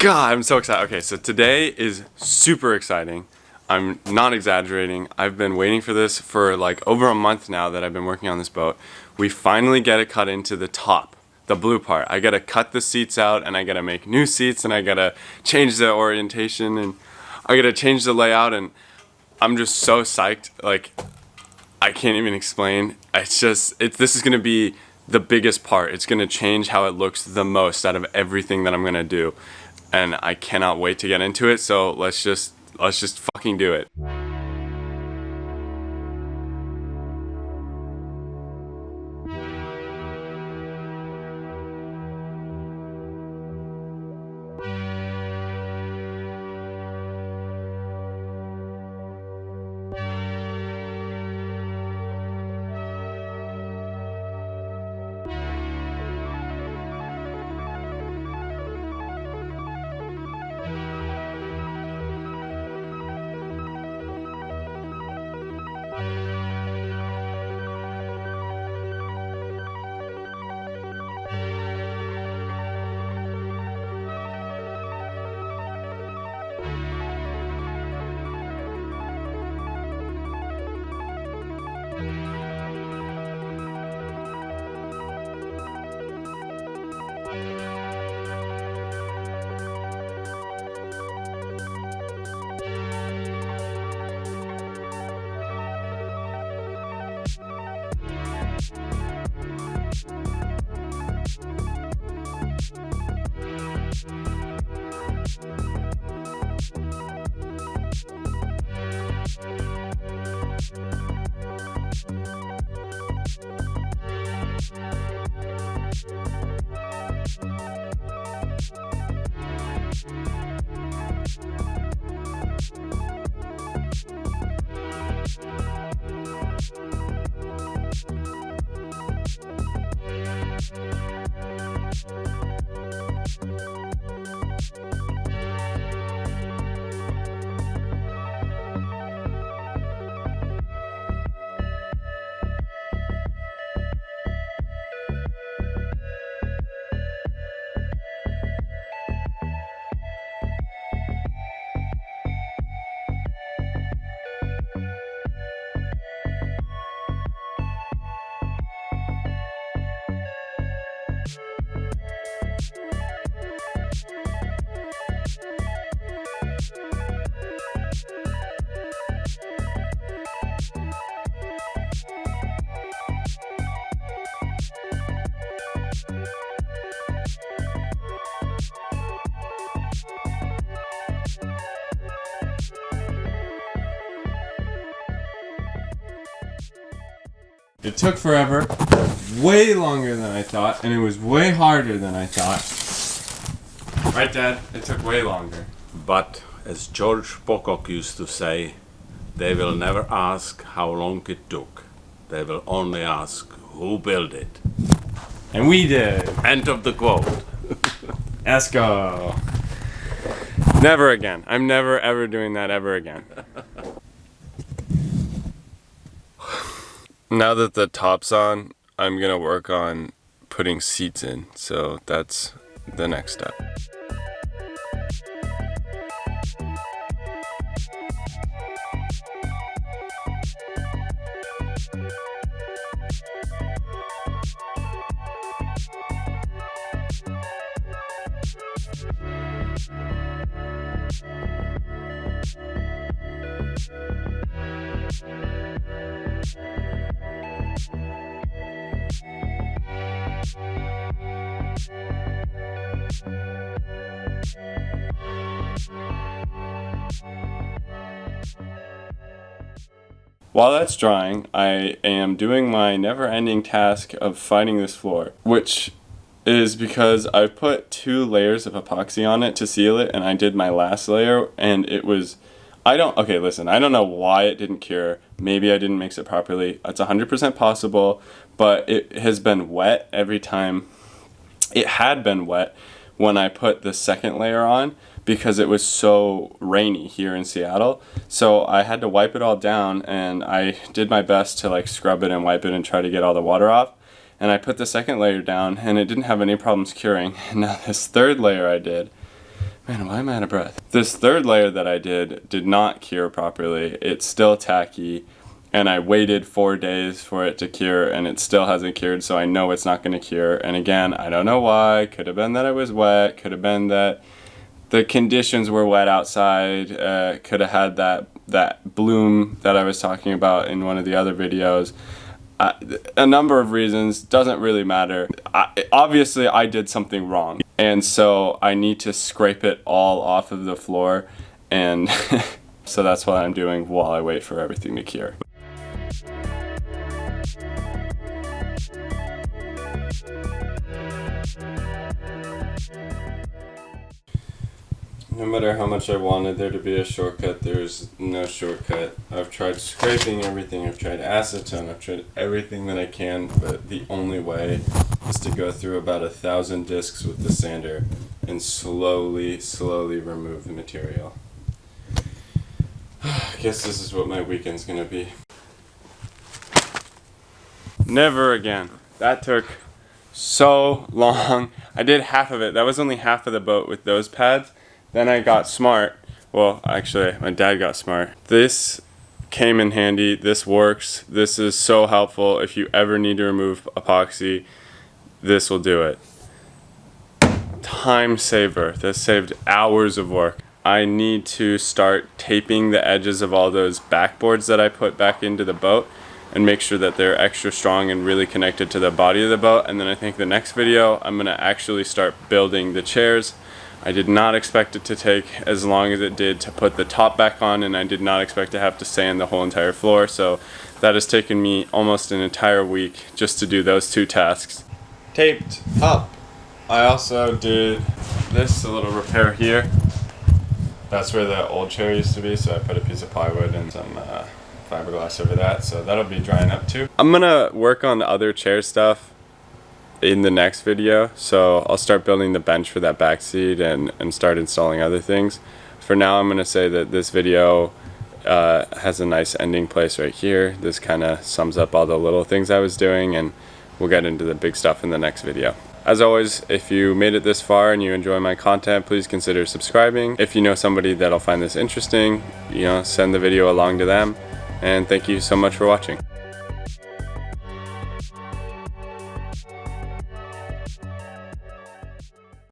God, I'm so excited. Okay, so today is super exciting. I'm not exaggerating. I've been waiting for this for like over a month now that I've been working on this boat. We finally get it cut into the top, the blue part. I gotta cut the seats out and I gotta make new seats and I gotta change the orientation and I gotta change the layout, and I'm just so psyched. Like, I can't even explain. This is gonna be the biggest part. It's gonna change how it looks the most out of everything that I'm gonna do. And I cannot wait to get into it, so let's just fucking do it. It took forever, way longer than I thought, and it was way harder than I thought. Right, Dad? It took way longer. But, as George Pocock used to say, they will never ask how long it took. They will only ask who built it. And we did. End of the quote. Let's go. Never again. I'm never ever doing that ever again. Now that the top's on, I'm gonna work on putting seats in, so that's the next step. While that's drying, I am doing my never-ending task of fighting this floor, which is because I put 2 layers of epoxy on it to seal it, and I did my last layer, and it was, okay, listen, I don't know why it didn't cure. Maybe I didn't mix it properly. It's 100% possible, but it has been wet every time. It had been wet when I put the second layer on, because it was so rainy here in Seattle. So I had to wipe it all down, and I did my best to like scrub it and wipe it and try to get all the water off. And I put the second layer down, and it didn't have any problems curing. And now this third layer I did, Man, why am I out of breath? This third layer that I did not cure properly. It's still tacky, and I waited 4 days for it to cure, and it still hasn't cured, so I know it's not going to cure. And again, I don't know why. Could have been that it was wet. Could have been that the conditions were wet outside. Could have had that bloom that I was talking about in one of the other videos. A number of reasons, doesn't really matter. Obviously I did something wrong, and so I need to scrape it all off of the floor, and so that's what I'm doing while I wait for everything to cure. No matter how much I wanted there to be a shortcut, there's no shortcut. I've tried scraping everything, I've tried acetone, I've tried everything that I can, but the only way is to go through about 1,000 discs with the sander and slowly remove the material. I guess this is what my weekend's gonna be. Never again. That took so long. I did half of it. That was only half of the boat with those pads. Then I got smart. Well, actually, my dad got smart. This came in handy. This works. This is so helpful. If you ever need to remove epoxy, this will do it. Time saver. This saved hours of work. I need to start taping the edges of all those backboards that I put back into the boat and make sure that they're extra strong and really connected to the body of the boat. And then I think the next video, I'm gonna actually start building the chairs. I did not expect it to take as long as it did to put the top back on, and I did not expect to have to sand the whole entire floor, so that has taken me almost an entire week just to do those two tasks. Taped up. I also did this, a little repair here. That's where the old chair used to be, so I put a piece of plywood and some fiberglass over that, so that'll be drying up too. I'm gonna work on the other chair stuff in the next video, so I'll start building the bench for that back seat and start installing other things. For now, I'm going to say that this video has a nice ending place right here. This kind of sums up all the little things I was doing, and we'll get into the big stuff in the next video. As always, if you made it this far and you enjoy my content, please consider subscribing. If you know somebody that'll find this interesting, send the video along to them. And thank you so much for watching.